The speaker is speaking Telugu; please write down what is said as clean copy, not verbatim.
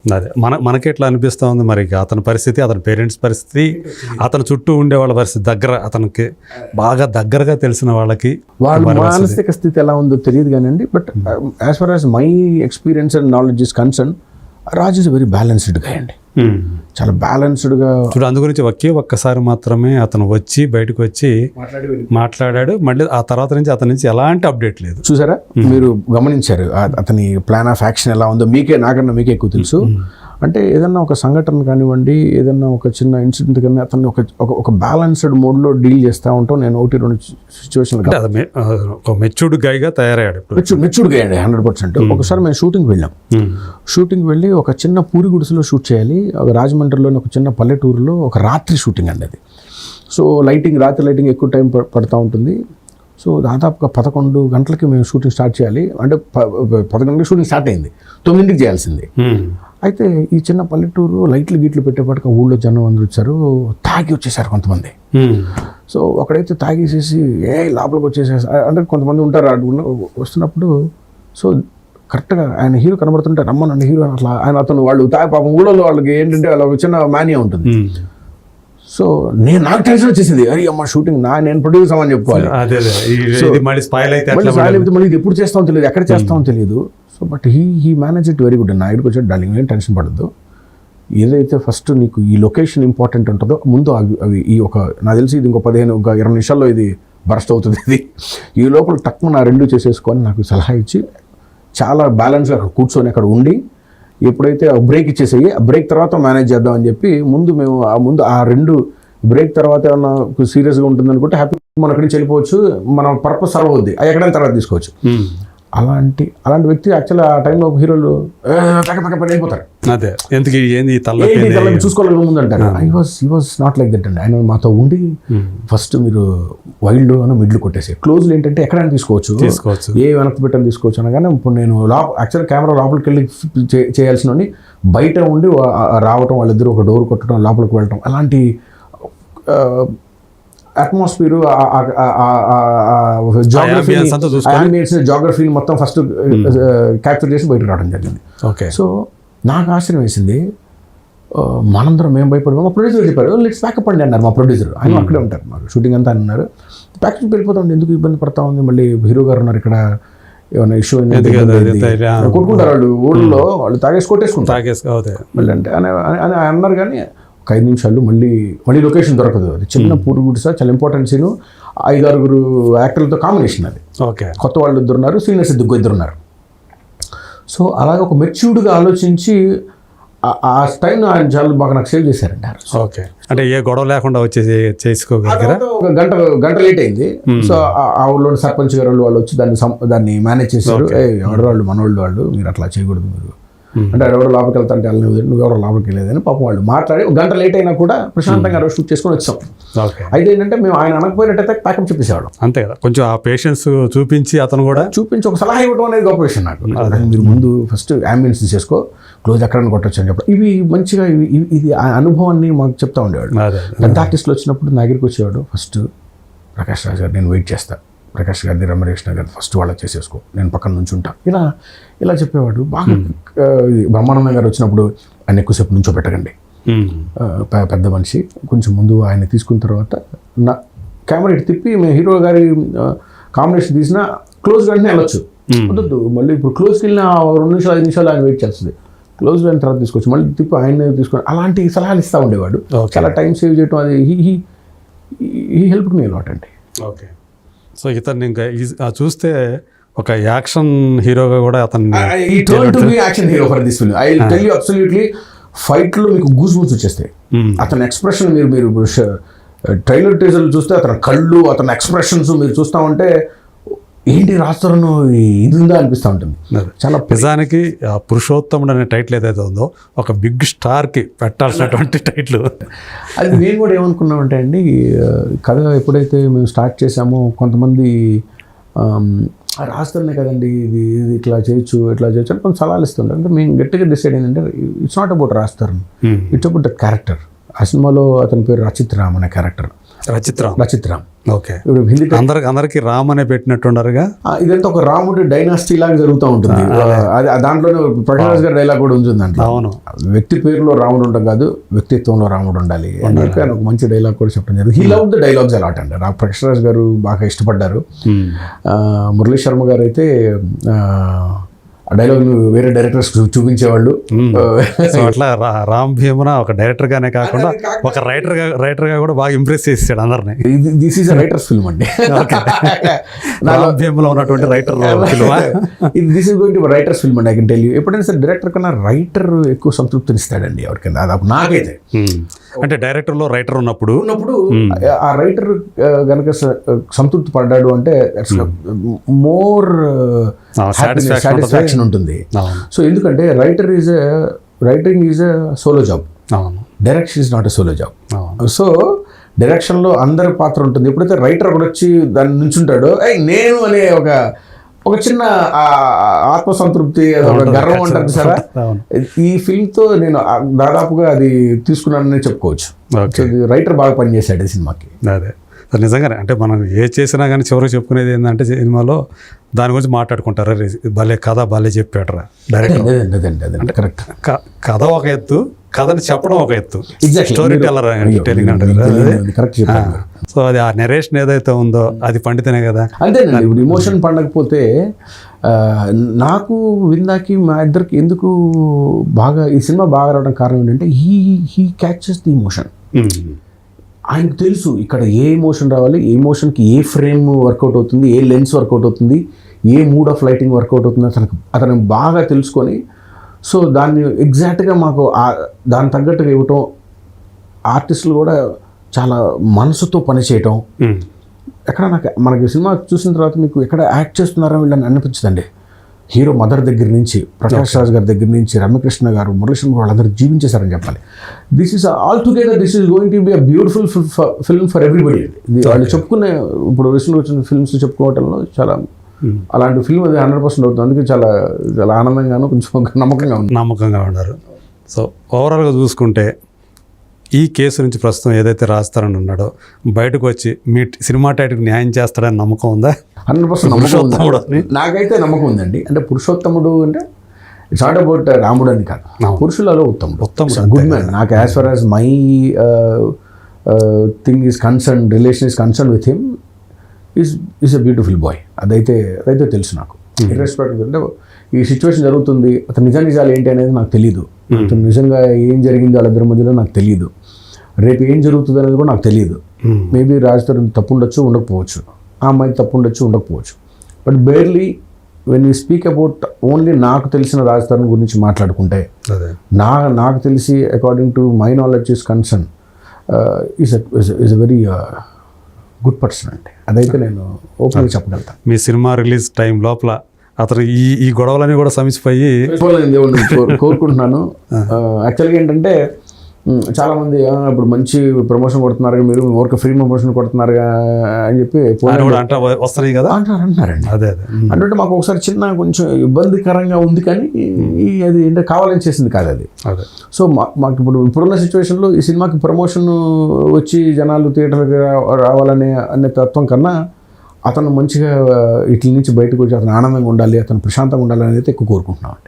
అదే మనకి ఎట్లా అనిపిస్తూ ఉంది మరి అతని పరిస్థితి, అతని పేరెంట్స్ పరిస్థితి, అతని చుట్టూ ఉండే వాళ్ళ పరిస్థితి, దగ్గర అతనికి బాగా దగ్గరగా తెలిసిన వాళ్ళకి వాళ్ళ మానసిక స్థితి ఎలా ఉందో తెలియదు కానివ్వండి. But as far as my experience and knowledge is concern, Raj is very balanced గా అండి. చాలా బ్యాలెన్స్డ్గా చూడు. అందు గురించి ఒక్కసారి మాత్రమే అతను వచ్చి బయటకు వచ్చి మాట్లాడాడు. మళ్ళీ ఆ తర్వాత నుంచి అతని నుంచి ఎలాంటి అప్డేట్ లేదు. చూసారా, మీరు గమనించారు అతని ప్లాన్ ఆఫ్ యాక్షన్ ఎలా ఉందో. నాకన్నా మీకే ఎక్కువ తెలుసు. అంటే ఏదన్నా ఒక సంఘటన కానివ్వండి, ఏదన్నా ఒక చిన్న ఇన్సిడెంట్ కానీ అతన్ని ఒక బ్యాలెన్స్డ్ మోడ్లో డీల్ చేస్తూ ఉంటాం. నేను 1-2 సిచ్యువేషన్లు ఒక మెచ్యూర్డ్ గైగా తయారయ్యాడు. మెచ్యూర్డ్ గై అండి 100%. ఒకసారి మేము షూటింగ్కి వెళ్ళాం. షూటింగ్ వెళ్ళి ఒక చిన్న పూరి గుడిసెలో షూట్ చేయాలి. రాజమండ్రిలోని ఒక చిన్న పల్లెటూరులో ఒక రాత్రి షూటింగ్ అండి అది. సో రాత్రి లైటింగ్ ఎక్కువ టైం పడుతూ ఉంటుంది. సో దాదాపుగా 11 గంటలకి మేము షూటింగ్ స్టార్ట్ చేయాలి. అంటే 11 గంటలకి షూటింగ్ స్టార్ట్ అయింది, 9ంటికి చేయాల్సింది. అయితే ఈ చిన్న పల్లెటూరు లైట్లు గీట్లు పెట్టేపాటికి ఊళ్ళో జనం అందరూ వచ్చారు. తాగి వచ్చేసారు కొంతమంది. సో అక్కడైతే తాగేసేసి లోపలికి వచ్చేసేసారు. అంటే కొంతమంది ఉంటారు వస్తున్నప్పుడు. సో కరెక్ట్గా ఆయన హీరో కనబడుతుంటే రమ్మనండి హీరో అట్లా అతను వాళ్ళు పాపం ఊళ్ళో వాళ్ళకి ఏంటంటే వాళ్ళ చిన్న మానియా ఉంటుంది. సో నాకు టెన్షన్ వచ్చేసింది. అరే అమ్మ షూటింగ్ నేను ప్రొడ్యూస్ అవ్వని చెప్పుకోవాలి. మళ్ళీ ఇది ఎప్పుడు చేస్తామో తెలియదు, ఎక్కడ చేస్తామో తెలియదు. So but he manage it very good. నా ఇక్కడికి వచ్చాడు, డార్లింగ్ ఏం టెన్షన్ పడద్దు. ఏదైతే ఫస్ట్ నీకు ఈ లొకేషన్ ఇంపార్టెంట్ ఉంటుందో ముందు అవి నాకు తెలిసి ఇది ఇంకో 20 నిమిషాల్లో ఇది బరస్ట్ అవుతుంది. ఇది ఈ లోపల టక్కు నా 2 చేసేసుకొని నాకు సలహా ఇచ్చి చాలా బ్యాలెన్స్గా అక్కడ కూర్చొని అక్కడ ఉండి ఎప్పుడైతే బ్రేక్ ఇచ్చేసాయి, ఆ బ్రేక్ తర్వాత మేనేజ్ చేద్దాం అని చెప్పి మేము ఆ 2 బ్రేక్ తర్వాత ఏమన్నా సీరియస్గా ఉంటుంది అనుకుంటే హ్యాపీ మనం అక్కడి నుంచి వెళ్ళిపోవచ్చు, మన పర్పస్ సర్వ్ అవుద్ది, అది ఎక్కడైనా తర్వాత తీసుకోవచ్చు. అలాంటి వ్యక్తి యాక్చువల్లీ ఆ టైంలో హీరోలు అయిపోతారు. అదే ఎందుకు చూసుకోవాలి ముందు అంటారు. I was not like that అండి. ఆయన మాతో ఉండి ఫస్ట్ మీరు వైల్డ్ అని మిడ్లు కొట్టేసి క్లోజ్లు ఏంటంటే ఎక్కడైనా తీసుకోవచ్చు, ఏ వెనక్కి పెట్టని తీసుకోవచ్చు అనగానే ఇప్పుడు నేను యాక్చువల్ కెమెరా లోపలికి వెళ్ళి చేయాల్సిన బయట ఉండి రావటం, వాళ్ళిద్దరూ ఒక డోర్ కొట్టడం, లోపలికి వెళ్ళటం, అలాంటి అట్మాస్ఫియర్, జాగ్రఫీని మొత్తం ఫస్ట్ క్యాప్చర్ చేసి బయటకు రావడం జరిగింది. సో నాకు ఆశ్చర్యం వేసింది. మనందరం మేము భయపడము. మా ప్రొడ్యూసర్ చెప్పారు లెట్స్ ప్యాకప్ అండి అన్నారు. మా ప్రొడ్యూసర్ ఆయన అక్కడే ఉంటారు, మాకు షూటింగ్ అంతా అన్నారు. ప్యాకప్ వెళ్ళిపోతా ఉంది, ఎందుకు ఇబ్బంది పడతా ఉంది, మళ్ళీ హీరో గారు ఉన్నారు ఇక్కడ, ఏమైనా ఇష్యూ కొట్టుకుంటారు వాళ్ళు ఊళ్ళో, వాళ్ళు తాగేసి కొట్టేసుకుంటారు మళ్ళీ అంటే అని అన్నారు. కానీ 5 నిమిషాలు మళ్ళీ లొకేషన్ దొరకదు. అది చిన్న పూరి గుడిసె, చాలా ఇంపార్టెంట్ సీను. 5-6 యాక్టర్లతో కాంబినేషన్ అది. కొత్త వాళ్ళు 2 ఉన్నారు, సీనియర్స్ 2 ఉన్నారు. సో అలాగే ఒక మెచ్యూర్డ్గా ఆలోచించి ఆ టైం ఆయన చాలా బాగా నాకు సేవ్ చేశారండి. ఓకే, అంటే ఏ గొడవ లేకుండా వచ్చేసి చేసుకోగలిగారా? ఒక గంట లేట్ అయింది. సో ఆ ఊళ్ళో సర్పంచ్ గారు వాళ్ళు వచ్చి దాన్ని మేనేజ్ చేశారు. ఎవరు వాళ్ళు మనోళ్ళు మీరు అట్లా చేయకూడదు, మీరు అంటే ఎవరో లోపలికి వెళ్తాంటే వెళ్ళలేదు, నువ్వెవరో లోపలికి వెళ్ళలేదని పాపం వాళ్ళు మాట్లాడి ఒక గంట లేట్ అయినా కూడా ప్రశాంతంగా షూట్ చేసుకొని వచ్చాం. అయితే ఏంటంటే మేము ఆయన అనకపోయినట్టయితే ప్యాకప్ చెప్పేసేవాడు. అంతే కదా, కొంచెం ఆ పేషెన్స్ చూపించి అతను కూడా ఒక సలహా ఇవ్వడం అనేది గొప్ప విషయం నాకు. మీరు ముందు ఫస్ట్ అంబియన్స్ చేసుకో, క్లోజ్ ఎక్కడైనా కొట్టచ్చు అని చెప్పడం, ఇవి మంచిగా ఇది ఆ అనుభవాన్ని మాకు చెప్తా ఉండేవాడు. పెద్ద ఆర్టిస్టులు వచ్చినప్పుడు నా దగ్గరికి వచ్చేవాడు. ఫస్ట్ ప్రకాష్ రాజ్ గారు నేను వెయిట్ చేస్తాను, ప్రకాష్ గారిది, రమకృష్ణ గారిది ఫస్ట్ వాళ్ళ చేసేసుకో, నేను పక్కన నుంచి ఉంటాను, ఇలా చెప్పేవాడు. బాగా బ్రహ్మానందం గారు వచ్చినప్పుడు ఆయన ఎక్కువసేపు నుంచో పెట్టకండి, పెద్ద మనిషి, కొంచెం ముందు ఆయన తీసుకున్న తర్వాత నా కెమెరా ఇటు తిప్పి మేము హీరో గారి కాంబినేషన్ తీసినా క్లోజ్ వెంటనే వెళ్ళొచ్చు, వద్దు మళ్ళీ ఇప్పుడు క్లోజ్కి వెళ్ళిన 2 నిమిషాలు 5 నిమిషాలు ఆయన వెయిట్ చేస్తుంది, క్లోజ్ అయిన తర్వాత తీసుకోవచ్చు, మళ్ళీ తిప్పి ఆయన తీసుకొని అలాంటి సలహాలు ఇస్తూ ఉండేవాడు. చాలా టైం సేవ్ చేయడం, అది హీ హెల్ప్ మీ లాట్ అండి. ఓకే, సో ఇతన్ని ఇంకా చూస్తే ఒక యాక్షన్ హీరోగా కూడా అతన్ని ఫైట్లో మీకు గూస్ బూస్ వచ్చేస్తాయి. అతని ఎక్స్ప్రెషన్ మీరు ట్రైలర్ టీజర్లు చూస్తే అతని కళ్ళు, అతని ఎక్స్ప్రెషన్స్ మీరు చూస్తూ ఉంటే ఏంటి రాస్తారను ఇది ఉందా అనిపిస్తూ ఉంటుంది. చాలా నిజానికి పురుషోత్తముడు అనే టైటిల్ ఏదైతే ఉందో ఒక బిగ్ స్టార్కి పెట్టాల్సినటువంటి టైటిల్. అది నేను కూడా ఏమనుకున్నామంటే అండి, కథ ఎప్పుడైతే మేము స్టార్ట్ చేసామో కొంతమంది రాస్తారనే కదండి ఇది ఇట్లా చేయొచ్చు అని కొంచెం సలహాలు ఇస్తుండే. అంటే మేము గట్టిగా డిసైడ్ ఏంటంటే ఇట్స్ నాట్ అబౌట్ రాస్తారు, ఇట్స్ అబౌట్ ద క్యారెక్టర్. ఆ సినిమాలో అతని పేరు రచిత్ రామ్ అనే క్యారెక్టర్. రచిత్ రామ్. ఓకే. ఇప్పుడు హిందీ అందరికి రామ్ అనే పెట్టినట్టున్నారుగా. ఇదంతా ఒక రాముడి డైనాసిటీ లాగా జరుగుతూ ఉంటుంది. అది దాంట్లోనే ప్రకాష్ గారి డైలాగ్ కూడా ఉంటుంది దాంట్లో. అవును, వ్యక్తి పేరులో రాముడు ఉండడం కాదు, వ్యక్తిత్వంలో రాముడు ఉండాలి అని చెప్పి ఆయన ఒక మంచి డైలాగ్ కూడా చెప్పడం జరిగింది. He love the dialogues a lot అండి. ప్రకాష్ గారు బాగా ఇష్టపడ్డారు. మురళీ శర్మ గారు అయితే ఆ డైలాగ్ వేరే డైరెక్టర్స్ చూపించేవాళ్ళు. సో అట్లా రామ్ భీమున ఒక డైరెక్టర్ గానే కాకుండా ఒక రైటర్ గా కూడా బాగా ఇంప్రెస్ చేసాడు అందరినీ. దిస్ ఈజ్ రైటర్స్ ఫిల్మ్ అండి. రామ్ భీములో ఉన్నటువంటి writer film. This is going to writers film అండి. I can tell you. ఎప్పుడైనా సరే డైరెక్టర్ కన్నా రైటర్ ఎక్కువ సంతృప్తినిస్తాడండి ఎవరికైనా. అది నాకైతే అంటే డైరెక్టర్లో రైటర్ ఉన్నప్పుడు ఆ రైటర్ కనుక సంతృప్తి పడ్డాడు అంటే మోర్ సాటిస్ఫాక్షన్ ఉంటుంది. సో ఎందుకంటే writing is a solo job, direction is not a solo job. So డైరెక్షన్లో అందరి పాత్ర ఉంటుంది. ఎప్పుడైతే రైటర్ కూడా వచ్చి దాన్ని నుంచుంటాడో నేను అనే ఒక చిన్న ఆత్మసంతృప్తి, ఒక గర్వం ఉంటుంది సార్. ఈ ఫిల్మ్తో నేను దాదాపుగా అది తీసుకున్నానని చెప్పుకోవచ్చు. రైటర్ బాగా పనిచేశాడు ఈ సినిమాకి. అదే నిజంగానే. అంటే మనం ఏ చేసినా కానీ చివరికి చెప్పుకునేది ఏంటంటే సినిమాలో దాని గురించి మాట్లాడుకుంటారా, భలే కథ భలే చెప్పాడరా డైరెక్టర్. అంటే కరెక్ట్. కథ ఒక ఎత్తు, కథని చెప్పడం ఒక ఎత్తు. Exactly. స్టోరీ టెల్లర్ టెలింగ్ అంటే కరెక్ట్. సో అది ఆ నెరేషన్ ఏదైతే ఉందో అది పండితేనే కదా. అంతేనండి. ఇప్పుడు ఇమోషన్ పండకపోతే నాకు విందాకి మా ఇద్దరికి ఎందుకు బాగా ఈ సినిమా బాగా రావడం కారణం ఏంటంటే హీ క్యాచెస్ ది ఇమోషన్. ఆయనకు తెలుసు ఇక్కడ ఏ ఎమోషన్ రావాలి, ఏ ఎమోషన్కి ఏ ఫ్రేమ్ వర్కౌట్ అవుతుంది, ఏ లెన్స్ వర్కౌట్ అవుతుంది, ఏ మూడ్ ఆఫ్ లైటింగ్ వర్కౌట్ అవుతుంది అతను బాగా తెలుసుకొని సో దాన్ని ఎగ్జాక్ట్గా మాకు దాని తగ్గట్టుగా ఇవ్వటం. ఆర్టిస్టులు కూడా చాలా మనసుతో పనిచేయటం. ఎక్కడ మనకి సినిమా చూసిన తర్వాత మీకు ఎక్కడ యాక్ట్ చేస్తున్నారో వీళ్ళని అనిపించదండి. హీరో మదర్ దగ్గర నుంచి, ప్రకాష్ రాజ్ గారి దగ్గర నుంచి, రమ్యకృష్ణ గారు, మురళీకృష్ణ గారు వాళ్ళందరూ జీవించేశారని చెప్పాలి. This is all together this is going to be a beautiful film for everybody. వాళ్ళు చెప్పుకునే ఇప్పుడు రీసెంట్గా వచ్చిన ఫిల్మ్స్ చెప్పుకోవటంలో చాలా అలాంటి ఫిల్మ్ అది 100% అవుతుంది. అందుకే చాలా చాలా ఆనందంగాను కొంచెం నమ్మకంగా ఉన్నారు. సో ఓవరాల్గా చూసుకుంటే ఈ కేసు నుంచి ప్రస్తుతం ఏదైతే రాస్తారని ఉన్నాడో బయటకు వచ్చి మీ సినిమా టైటిల్ న్యాయం చేస్తాడని నమ్మకం ఉందా? 100% నమ్మకం ఉంది. నాకైతే నమ్మకం ఉందండి. అంటే పురుషోత్తముడు అంటే ఇట్స్ నాట్ అబౌట్ రాముడు అని కాదు, పురుషులలో ఉత్తముడు, గుడ్ మ్యాన్. నాకు as far as my thing is concern, relation is concern with him is a beautiful boy. అదైతే తెలుసు నాకు. ఇర్రెస్పెక్ట్ అంటే ఈ సిచ్యువేషన్ జరుగుతుంది, అతను నిజాలు ఏంటి అనేది నాకు తెలియదు. అతను నిజంగా ఏం జరిగింది వాళ్ళిద్దరి మధ్యలో నాకు తెలియదు. రేపు ఏం జరుగుతుంది అనేది కూడా నాకు తెలియదు. మేబీ రాజుతో తప్పు ఉండొచ్చు, ఉండకపోవచ్చు. ఆ అమ్మాయి తప్పు ఉండొచ్చు, ఉండకపోవచ్చు. But barely when you speak about only నాకు తెలిసిన రాజధాని గురించి మాట్లాడుకుంటే నాకు తెలిసి according to my knowledge is concern is a very good person అండి. అదైతే నేను ఓపెన్గా చెప్పగలుగుతాను. మీ సినిమా రిలీజ్ టైం లోపల అతను ఈ గొడవలన్నీ కూడా సమసిపోయి కోరుకుంటున్నాను. యాక్చువల్గా ఏంటంటే చాలామంది ఇప్పుడు మంచి ప్రమోషన్ కొడుతున్నారు, మీరు ఊరికి ఫ్రీ ప్రమోషన్ కొడుతున్నారుగా అని చెప్పి వస్తున్నాయి కదా అంటున్నారండి. అదే అంటే మాకు ఒకసారి చిన్న కొంచెం ఇబ్బందికరంగా ఉంది, కానీ అది ఏంటంటే కావాలని చేసింది కాదు అది. సో మాకు ఇప్పుడున్న సిచ్యువేషన్లో ఈ సినిమాకి ప్రమోషన్ వచ్చి జనాలు థియేటర్కి అనే తత్వం కన్నా అతను మంచిగా వీటి నుంచి బయటకు వచ్చి అతను ఆనందంగా ఉండాలి, అతను ప్రశాంతంగా ఉండాలి అనేది ఎక్కువ కోరుకుంటున్నాం అండి.